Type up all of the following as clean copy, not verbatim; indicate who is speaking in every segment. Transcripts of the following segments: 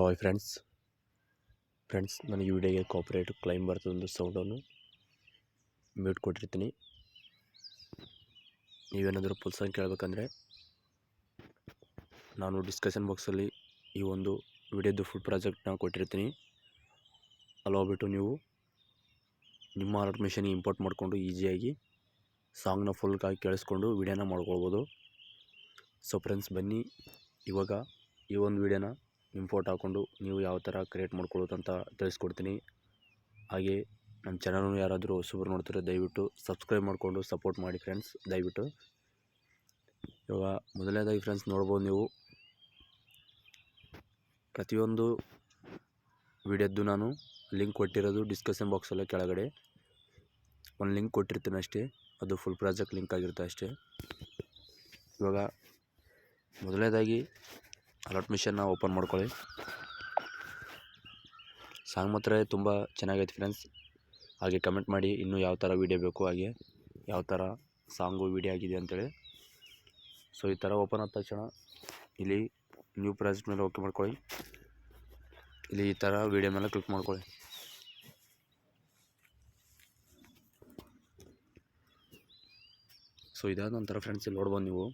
Speaker 1: Hi friends ನನಗೆ ಈ ವಿಡಿಯೋಗೆ ಕಾಪಿರೈಟ್ ಕ್ಲೈಮ್ ಬರ್ತದೆ ಒಂದು ಸೌಂಡನ್ನು ಮ್ಯೂಟ್ ಕೊಟ್ಟಿರ್ತೀನಿ. ನೀವೇನಾದರೂ ಫುಲ್ ಸಾಂಗ್ ಕೇಳಬೇಕಂದ್ರೆ ನಾನು ಡಿಸ್ಕಷನ್ ಬಾಕ್ಸಲ್ಲಿ ಈ ಒಂದು ವಿಡಿಯೋದು ಫುಲ್ ಪ್ರಾಜೆಕ್ಟ್ನ ಕೊಟ್ಟಿರ್ತೀನಿ. ಅಲ್ಲಿ ಹೋಗ್ಬಿಟ್ಟು ನೀವು ನಿಮ್ಮ ಅಲರ್ಟ್ ಮಿಷನ್ಗೆ ಇಂಪೋರ್ಟ್ ಮಾಡಿಕೊಂಡು ಈಸಿಯಾಗಿ ಸಾಂಗ್ನ ಫುಲ್ಗಾಗಿ ಕೇಳಿಸ್ಕೊಂಡು ವಿಡಿಯೋನ ಮಾಡ್ಕೊಳ್ಬೋದು. ಸೊ ಫ್ರೆಂಡ್ಸ್, ಬನ್ನಿ ಇವಾಗ ಈ ಒಂದು ವಿಡಿಯೋನ ಇಂಪೋರ್ಟ್ ಹಾಕ್ಕೊಂಡು ನೀವು ಯಾವ ಥರ ಕ್ರಿಯೇಟ್ ಮಾಡ್ಕೊಳ್ಳೋದು ಅಂತ ತಿಳಿಸ್ಕೊಡ್ತೀನಿ. ಹಾಗೆ ನಮ್ಮ ಚಾನಲ್ನ ಯಾರಾದರೂ ಹೊಸಬರು ನೋಡ್ತಾರೆ ದಯವಿಟ್ಟು ಸಬ್ಸ್ಕ್ರೈಬ್ ಮಾಡಿಕೊಂಡು ಸಪೋರ್ಟ್ ಮಾಡಿ ಫ್ರೆಂಡ್ಸ್, ದಯವಿಟ್ಟು. ಇವಾಗ ಮೊದಲನೇದಾಗಿ ಫ್ರೆಂಡ್ಸ್ ನೋಡ್ಬೋದು, ನೀವು ಪ್ರತಿಯೊಂದು ವಿಡಿಯೋದ್ದು ನಾನು ಲಿಂಕ್ ಕೊಟ್ಟಿರೋದು ಡಿಸ್ಕಷನ್ ಬಾಕ್ಸಲ್ಲೇ ಕೆಳಗಡೆ ಒಂದು ಲಿಂಕ್ ಕೊಟ್ಟಿರ್ತೀನಿ ಅಷ್ಟೇ. ಅದು ಫುಲ್ ಪ್ರಾಜೆಕ್ಟ್ ಲಿಂಕ್ ಆಗಿರುತ್ತೆ ಅಷ್ಟೇ. ಇವಾಗ ಮೊದಲನೇದಾಗಿ ಅಲರ್ಟ್ ಮಿಷನ್ನ ಓಪನ್ ಮಾಡ್ಕೊಳ್ಳಿ. ಸಾಂಗ್ ಮಾತ್ರ ತುಂಬ ಚೆನ್ನಾಗೈತೆ ಫ್ರೆಂಡ್ಸ್. ಹಾಗೆ ಕಮೆಂಟ್ ಮಾಡಿ ಇನ್ನೂ ಯಾವ ಥರ ವೀಡಿಯೋ ಬೇಕು, ಹಾಗೆ ಯಾವ ಥರ ಸಾಂಗು ವೀಡಿಯೋ ಆಗಿದೆ ಅಂತೇಳಿ. ಸೊ ಈ ಥರ ಓಪನ್ ಆದ ತಕ್ಷಣ ಇಲ್ಲಿ ನ್ಯೂ ಪ್ರಾಜೆಕ್ಟ್ ಮೇಲೆ ಓಕೆ ಮಾಡ್ಕೊಳ್ಳಿ. ಇಲ್ಲಿ ಈ ಥರ ವೀಡಿಯೋ ಮೇಲೆ ಕ್ಲಿಕ್ ಮಾಡ್ಕೊಳ್ಳಿ. ಸೊ ಇದಾದ ನಂತರ ಫ್ರೆಂಡ್ಸ್ ಇಲ್ಲಿ ನೋಡ್ಬೋದು ನೀವು,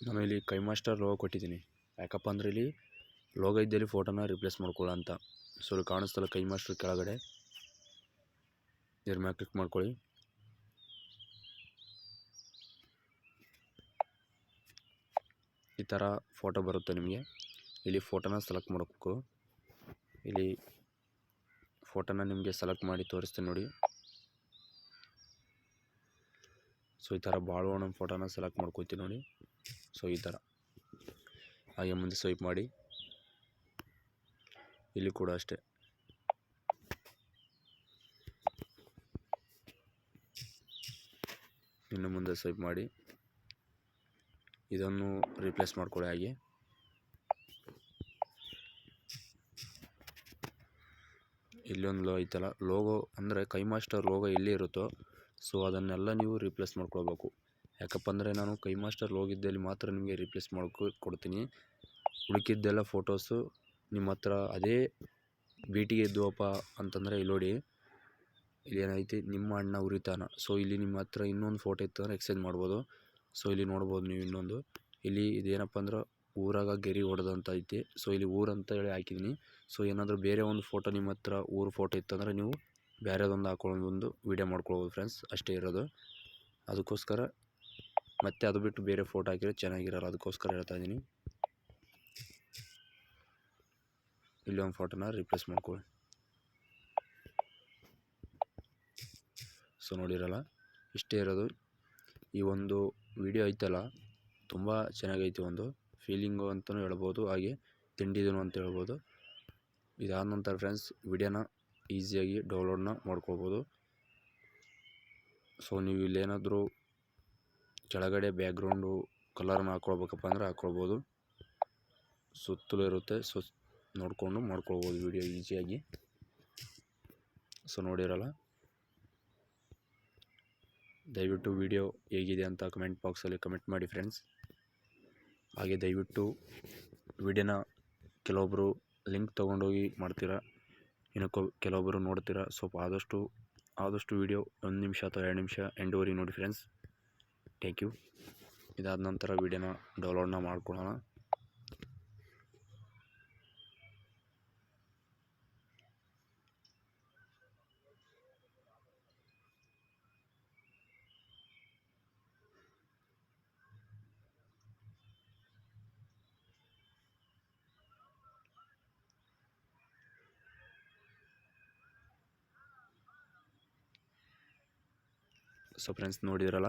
Speaker 1: ನಾನು ಇಲ್ಲಿ ಕೈ ಮಾಸ್ಟರ್ ಲೋಗೋ ಕೊಟ್ಟಿದ್ದೀನಿ. ಯಾಕಪ್ಪ ಅಂದರೆ ಇಲ್ಲಿ ಲೋಗೋ ಇದ್ದಲ್ಲಿ ಫೋಟೋನ ರಿಪ್ಲೇಸ್ ಮಾಡ್ಕೊಳ್ಳೋ ಅಂತ. ಸೊ ಇಲ್ಲಿ ಕಾಣಿಸ್ತಲ್ಲ ಕೈ ಮಾಸ್ಟರ್ ಕೆಳಗಡೆ, ಇದ್ರ ಮೇಲೆ ಕ್ಲಿಕ್ ಮಾಡ್ಕೊಳ್ಳಿ. ಈ ಥರ ಫೋಟೋ ಬರುತ್ತೆ ನಿಮಗೆ. ಇಲ್ಲಿ ಫೋಟೋನ ಸೆಲೆಕ್ಟ್ ಮಾಡಬೇಕು. ಇಲ್ಲಿ ಫೋಟೋನ ನಿಮಗೆ ಸೆಲೆಕ್ಟ್ ಮಾಡಿ ತೋರಿಸ್ತೀನಿ ನೋಡಿ. ಸೊ ಈ ಥರ ಬಾಳೋಣ ಫೋಟೋನ ಸೆಲೆಕ್ಟ್ ಮಾಡ್ಕೊಳ್ತೀನಿ ನೋಡಿ. ಸೊ ಈ ಥರ ಹಾಗೆ ಮುಂದೆ ಸ್ವೈಪ್ ಮಾಡಿ. ಇಲ್ಲಿ ಕೂಡ ಅಷ್ಟೇ, ಇನ್ನು ಮುಂದೆ ಸ್ವೈಪ್ ಮಾಡಿ ಇದನ್ನು ರಿಪ್ಲೇಸ್ ಮಾಡ್ಕೊಳ್ಳಿ. ಹಾಗೆ ಇಲ್ಲೊಂದು ಐತಲ್ಲ ಲೋಗೋ, ಅಂದರೆ ಕೈ ಮಾಸ್ಟರ್ ಲೋಗೋ ಎಲ್ಲಿ ಇರುತ್ತೋ ಸೊ ಅದನ್ನೆಲ್ಲ ನೀವು ರಿಪ್ಲೇಸ್ ಮಾಡ್ಕೊಳ್ಬೇಕು. ಯಾಕಪ್ಪ ಅಂದರೆ ನಾನು ಕೈ ಮಾಸ್ಟರ್ ಲೋಗೋ ಇದ್ದಲ್ಲಿ ಮಾತ್ರ ನಿಮಗೆ ರಿಪ್ಲೇಸ್ ಕೊಡ್ತೀನಿ. ಉಳಿಕಿದ್ದೆಲ್ಲ ಫೋಟೋಸು ನಿಮ್ಮ ಹತ್ರ ಅದೇ ಭೇಟಿಗೆ ಇದ್ದುವಪ್ಪ ಅಂತಂದರೆ ಇಲ್ಲಿ ನೋಡಿ, ಇಲ್ಲಿ ಏನೈತಿ ನಿಮ್ಮ ಅಣ್ಣ ಉರಿತಾನ. ಸೊ ಇಲ್ಲಿ ನಿಮ್ಮ ಹತ್ರ ಇನ್ನೊಂದು ಫೋಟೋ ಇತ್ತು ಅಂದರೆ ಎಕ್ಸ್ಚೇಂಜ್ ಮಾಡ್ಬೋದು. ಸೊ ಇಲ್ಲಿ ನೋಡ್ಬೋದು ನೀವು ಇನ್ನೊಂದು, ಇಲ್ಲಿ ಇದೇನಪ್ಪ ಅಂದ್ರೆ ಊರಾಗ ಗೆರಿ ಹೊಡೆದಂತ ಐತಿ. ಸೊ ಇಲ್ಲಿ ಊರು ಅಂತ ಹೇಳಿ ಹಾಕಿದ್ದೀನಿ. ಸೊ ಏನಾದರೂ ಬೇರೆ ಒಂದು ಫೋಟೋ ನಿಮ್ಮ ಹತ್ರ ಊರು ಫೋಟೋ ಇತ್ತಂದರೆ ನೀವು ಬೇರೆದೊಂದು ಹಾಕೊಳ್ಳೋದೊಂದು ವೀಡಿಯೋ ಮಾಡ್ಕೊಳ್ಬೋದು ಫ್ರೆಂಡ್ಸ್, ಅಷ್ಟೇ ಇರೋದು. ಅದಕ್ಕೋಸ್ಕರ ಮತ್ತೆ ಅದು ಬಿಟ್ಟು ಬೇರೆ ಫೋಟೋ ಹಾಕಿದ್ರೆ ಚೆನ್ನಾಗಿರಲ್ಲ, ಅದಕ್ಕೋಸ್ಕರ ಹೇಳ್ತಾ ಇದ್ದೀನಿ. ಇಲ್ಲಿ ಒಂದು ಫೋಟೋನ ರಿಪ್ಲೇಸ್ ಮಾಡ್ಕೊಳ್ಳಿ. ಸೊ ನೋಡಿರಲ್ಲ, ಇಷ್ಟೇ ಇರೋದು. ಈ ಒಂದು ವಿಡಿಯೋ ಐತಲ್ಲ ತುಂಬ ಚೆನ್ನಾಗೈತಿ, ಒಂದು ಫೀಲಿಂಗು ಅಂತಲೂ ಹೇಳ್ಬೋದು, ಹಾಗೆ ತಿಂಡಿದನು ಅಂತ ಹೇಳ್ಬೋದು. ಇದಾದ ನಂತರ ಫ್ರೆಂಡ್ಸ್ ವಿಡಿಯೋನ ಈಸಿಯಾಗಿ ಡೌನ್ಲೋಡ್ನ ಮಾಡ್ಕೊಳ್ಬೋದು. ಸೊ ನೀವು ಇಲ್ಲೇನಾದರೂ ಕೆಳಗಡೆ ಬ್ಯಾಕ್ಗ್ರೌಂಡು ಕಲರ್ನ ಹಾಕ್ಕೊಳ್ಬೇಕಪ್ಪ ಅಂದರೆ ಹಾಕ್ಕೊಳ್ಬೋದು, ಸುತ್ತಲೂ ಇರುತ್ತೆ. ಸೊ ನೋಡಿಕೊಂಡು ಮಾಡ್ಕೊಳ್ಬೋದು ವಿಡಿಯೋ ಈಸಿಯಾಗಿ. ಸೊ ನೋಡಿರಲ್ಲ, ದಯವಿಟ್ಟು ವಿಡಿಯೋ ಹೇಗಿದೆ ಅಂತ ಕಮೆಂಟ್ ಬಾಕ್ಸಲ್ಲಿ ಕಮೆಂಟ್ ಮಾಡಿ ಫ್ರೆಂಡ್ಸ್. ಹಾಗೆ ದಯವಿಟ್ಟು ವಿಡಿಯೋನ ಕೆಲವೊಬ್ಬರು ಲಿಂಕ್ ತೊಗೊಂಡೋಗಿ ಮಾಡ್ತೀರಾ, ಇನ್ನು ಕೆಲವೊಬ್ಬರು ನೋಡ್ತೀರಾ. ಸ್ವಲ್ಪ ಆದಷ್ಟು ವಿಡಿಯೋ 1 ನಿಮಿಷ ಅಥವಾ 2 ನಿಮಿಷ ಎಂಡೂವರೆಗೆ ನೋಡಿ ಫ್ರೆಂಡ್ಸ್. Thank you. ಇದಾದ ನಂತರ ವಿಡಿಯೋನ ಡೌನ್ಲೋಡ್ನ ಮಾಡ್ಕೊಳ್ಳೋಣ. ಸೊ ಫ್ರೆಂಡ್ಸ್ ನೋಡಿದ್ರಲ್ಲ,